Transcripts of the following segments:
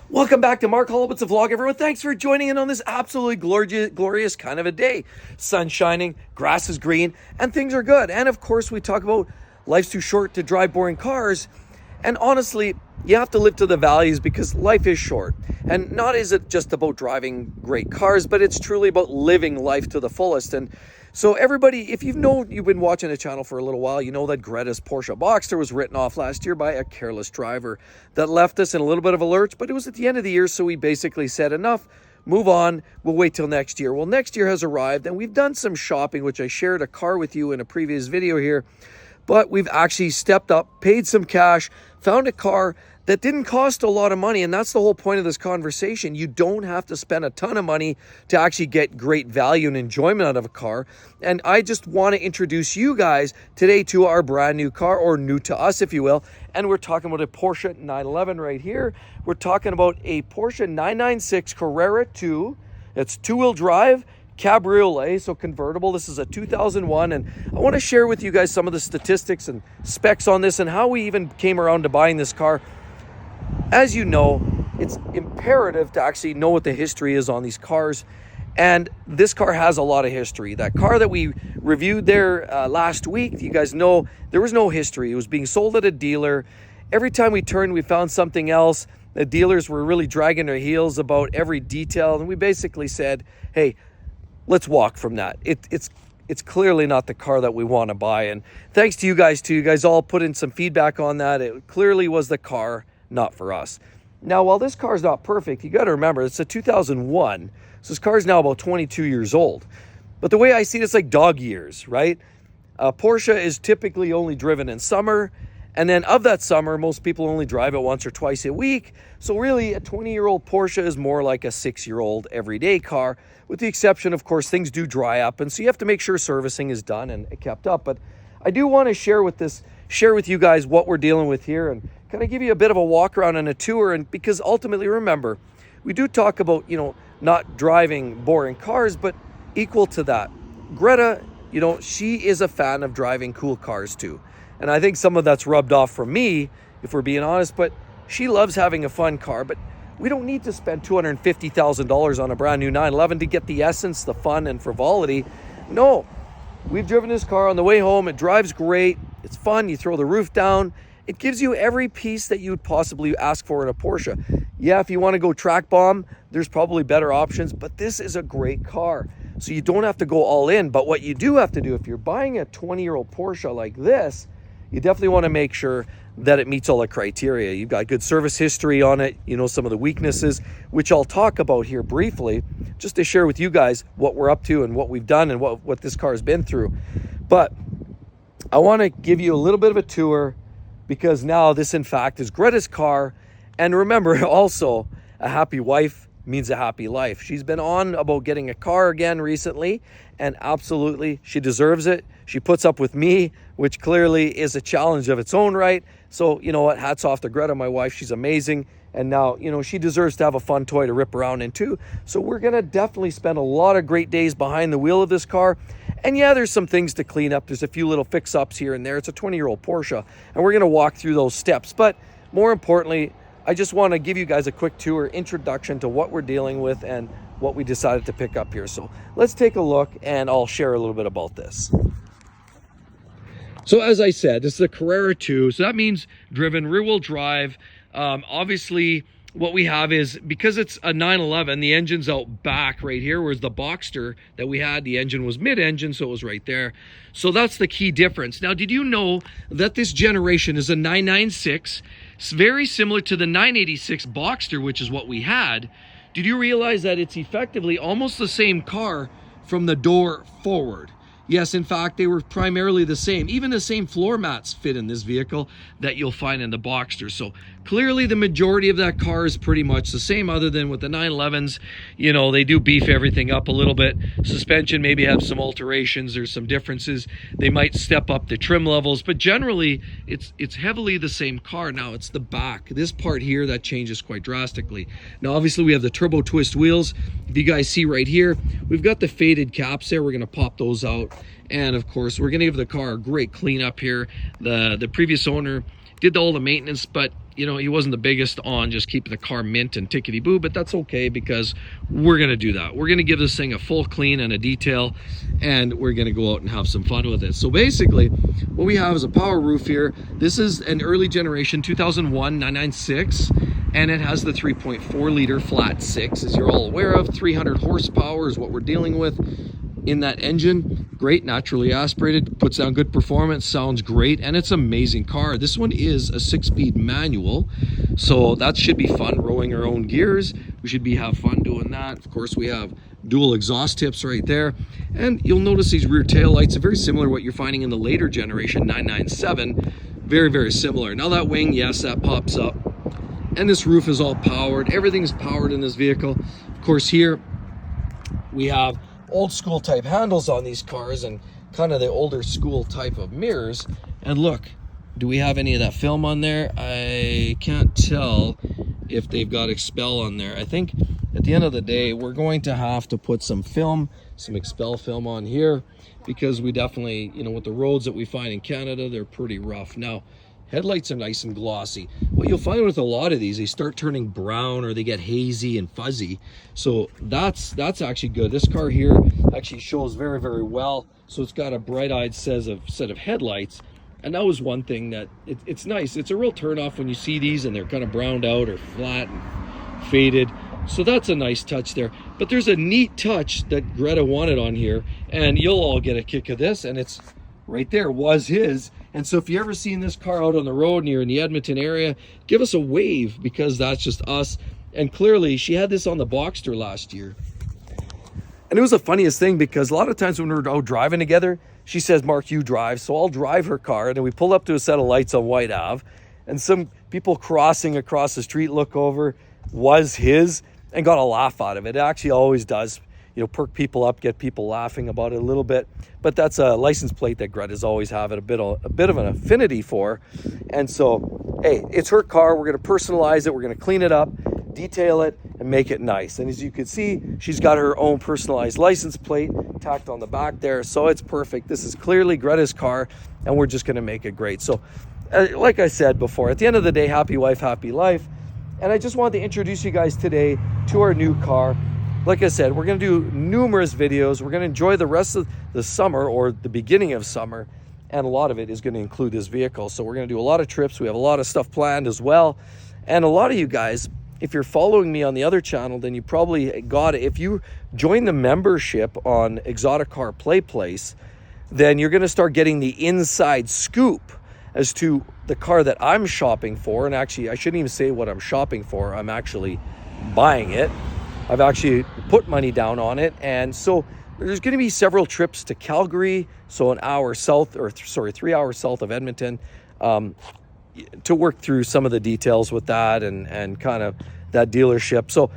Welcome back to Mark Holowitz Vlog, everyone. Thanks for joining in on this absolutely glorious kind of a day. Sun shining, grass is green, and things are good. And of course, we talk about life's too short to drive boring cars. And honestly, you have to live to the values because life is short. And not is it just about driving great cars, but it's truly about living life to the fullest. And so everybody, if you've been watching the channel for a little while, you know that Gretas Porsche Boxster was written off last year by a careless driver that left us in a little bit of a lurch, but it was at the end of the year, so we basically said enough, move on, we'll wait till next year. Well, next year has arrived and we've done some shopping, which I shared a car with you in a previous video here, but we've actually stepped up, paid some cash, found a car that didn't cost a lot of money. And that's the whole point of this conversation. You don't have to spend a ton of money to actually get great value and enjoyment out of a car. And I just want to introduce you guys today to our brand new car, or new to us, if you will. And we're talking about a Porsche 911 right here. We're talking about a Porsche 996 Carrera 2. It's two-wheel drive, cabriolet, so convertible. This is a 2001, and I want to share with you guys some of the statistics and specs on this and how we even came around to buying this car. As you know, it's imperative to actually know what the history is on these cars, and this car has a lot of history. That car that we reviewed there last week, you guys know there was no history. It was being sold at a dealer. Every time we turned, we found something else. The dealers were really dragging their heels about every detail, and we basically said, hey, let's walk from that. It's clearly not the car that we want to buy. And thanks to you guys too. You guys all put in some feedback on that. It clearly was the car not for us. Now, while this car is not perfect, you got to remember it's a 2001. So this car is now about 22 years old. But the way I see it, it's like dog years, right? Porsche is typically only driven in summer. And then of that summer, most people only drive it once or twice a week. So really, a 20-year-old Porsche is more like a 6-year-old everyday car, with the exception, of course, things do dry up. And so you have to make sure servicing is done and kept up. But I do want to share with you guys what we're dealing with here and kind of give you a bit of a walk around and a tour. And because ultimately, remember, we do talk about, not driving boring cars, but equal to that, Greta, she is a fan of driving cool cars too. And I think some of that's rubbed off from me, if we're being honest, but she loves having a fun car. But we don't need to spend $250,000 on a brand new 911 to get the essence, the fun, and frivolity. No, we've driven this car on the way home. It drives great. It's fun. You throw the roof down. It gives you every piece that you would possibly ask for in a Porsche. Yeah, if you want to go track bomb, there's probably better options, but this is a great car. So you don't have to go all in. But what you do have to do, if you're buying a 20-year-old Porsche like this, you definitely want to make sure that it meets all the criteria. You've got good service history on it, some of the weaknesses, which I'll talk about here briefly, just to share with you guys what we're up to and what we've done and what this car has been through. But I want to give you a little bit of a tour, because now this, in fact, is Gretas Car. And remember, also, a happy wife means a happy life. She's been on about getting a car again recently, and absolutely, she deserves it. She puts up with me, which clearly is a challenge of its own right. So, you know what? Hats off to Greta, my wife. She's amazing. And now, she deserves to have a fun toy to rip around in too. So we're going to definitely spend a lot of great days behind the wheel of this car. And yeah, there's some things to clean up. There's a few little fix-ups here and there. It's a 20-year-old Porsche, and we're going to walk through those steps. But more importantly, I just want to give you guys a quick tour, introduction to what we're dealing with and what we decided to pick up here. So let's take a look, and I'll share a little bit about this. So as I said, this is a Carrera 2, so that means driven rear-wheel drive. Obviously, what we have is, because it's a 911, the engine's out back right here, whereas the Boxster that we had, the engine was mid-engine, so it was right there. So that's the key difference. Now, did you know that this generation is a 996? It's very similar to the 986 Boxster, which is what we had. Did you realize that it's effectively almost the same car from the door forward? Yes, in fact, they were primarily the same. Even the same floor mats fit in this vehicle that you'll find in the Boxster. So clearly the majority of that car is pretty much the same, other than with the 911s, they do beef everything up a little bit. Suspension maybe have some alterations. There's some differences. They might step up the trim levels, but generally it's heavily the same car. Now it's the back, this part here, that changes quite drastically. Now obviously we have the turbo twist wheels. If you guys see right here, we've got the faded caps there. We're going to pop those out. And of course, we're going to give the car a great cleanup here. The previous owner did all the maintenance, but you know, he wasn't the biggest on just keeping the car mint and tickety-boo, but that's okay because we're going to do that. We're going to give this thing a full clean and a detail, and we're going to go out and have some fun with it. So basically, what we have is a power roof here. This is an early generation 2001 996, and it has the 3.4 liter flat six, as you're all aware of. 300 horsepower is what we're dealing with in that engine. Great, naturally aspirated, puts down good performance, sounds great, and it's an amazing car. This one is a 6-speed manual, so that should be fun, rowing our own gears. We should have fun doing that. Of course, we have dual exhaust tips right there, and you'll notice these rear tail lights are very similar to what you're finding in the later generation 997. Very, very similar. Now that wing, yes, that pops up, and this roof is all powered. Everything's powered in this vehicle. Of course, here we have old school type handles on these cars and kind of the older school type of mirrors. And look, do we have any of that film on there? I can't tell if they've got Expel on there. I think at the end of the day, we're going to have to put some film, some Expel film on here, because we definitely, you know, with the roads that we find in Canada, they're pretty rough. Now, headlights are nice and glossy. What you'll find with a lot of these, they start turning brown or they get hazy and fuzzy. So that's actually good. This car here actually shows very, very well. So it's got a bright-eyed set of headlights. And that was one thing that it's nice. It's a real turnoff when you see these and they're kind of browned out or flat and faded. So that's a nice touch there. But there's a neat touch that Greta wanted on here, and you'll all get a kick of this, and it's right there, was his. And so if you ever seen this car out on the road and you're in the Edmonton area, give us a wave, because that's just us. And clearly she had this on the Boxster last year. And it was the funniest thing, because a lot of times when we're out driving together, she says, Mark, you drive. So I'll drive her car, and then we pull up to a set of lights on White Ave, and some people crossing across the street look over, was his, and got a laugh out of it. It actually always does, you know, perk people up, get people laughing about it a little bit. But that's a license plate that Greta's always having a bit of an affinity for. And so, hey, it's her car. We're going to personalize it. We're going to clean it up, detail it, and make it nice. And as you can see, she's got her own personalized license plate tacked on the back there. So it's perfect. This is clearly Greta's car, and we're just going to make it great. So like I said before, at the end of the day, happy wife, happy life. And I just wanted to introduce you guys today to our new car. Like I said, we're going to do numerous videos. We're going to enjoy the rest of the summer, or the beginning of summer, and a lot of it is going to include this vehicle. So we're going to do a lot of trips. We have a lot of stuff planned as well. And a lot of you guys, if you're following me on the other channel, then you probably got it. If you join the membership on Exotic Car Play Place, then you're going to start getting the inside scoop as to the car that I'm shopping for. And actually, I shouldn't even say what I'm shopping for. I'm actually buying it. I've actually put money down on it. And so there's going to be several trips to Calgary, so 3 hours south of Edmonton, to work through some of the details with that and kind of that dealership. So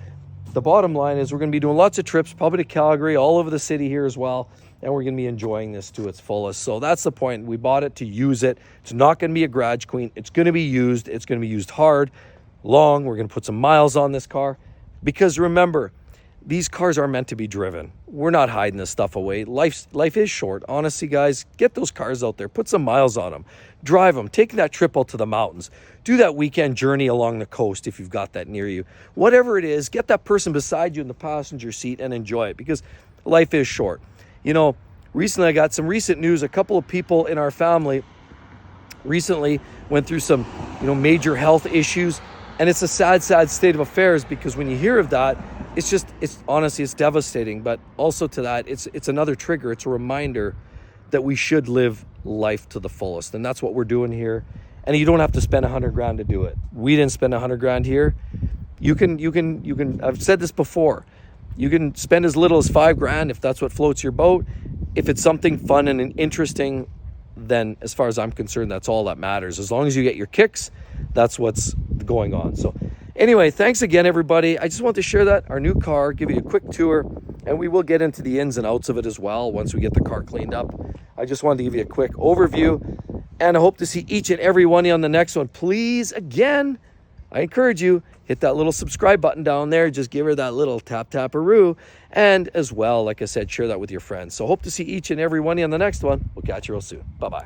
the bottom line is we're going to be doing lots of trips, probably to Calgary, all over the city here as well. And we're going to be enjoying this to its fullest. So that's the point. We bought it to use it. It's not going to be a garage queen. It's going to be used. It's going to be used hard, long. We're going to put some miles on this car. Because remember, these cars are meant to be driven. We're not hiding this stuff away. Life is short. Honestly, guys, get those cars out there. Put some miles on them. Drive them. Take that trip out to the mountains. Do that weekend journey along the coast if you've got that near you. Whatever it is, get that person beside you in the passenger seat and enjoy it, because life is short. You know, recently I got some recent news. A couple of people in our family recently went through some, major health issues. And it's a sad, sad state of affairs, because when you hear of that, it's honestly, it's devastating. But also to that, it's another trigger. It's a reminder that we should live life to the fullest. And that's what we're doing here. And you don't have to spend $100,000 to do it. We didn't spend $100,000 here. You can, I've said this before, you can spend as little as $5,000 if that's what floats your boat. If it's something fun and interesting, then as far as I'm concerned, that's all that matters. As long as you get your kicks, that's what's going on. So anyway, thanks again, everybody. I just want to share that, our new car, give you a quick tour, and we will get into the ins and outs of it as well once we get the car cleaned up. I just wanted to give you a quick overview, and I hope to see each and every one of you on the next one. Please, again, I encourage you, hit that little subscribe button down there. Just give her that little tap-tap-a-roo. And as well, like I said, share that with your friends. So hope to see each and every one of you on the next one. We'll catch you real soon. Bye-bye.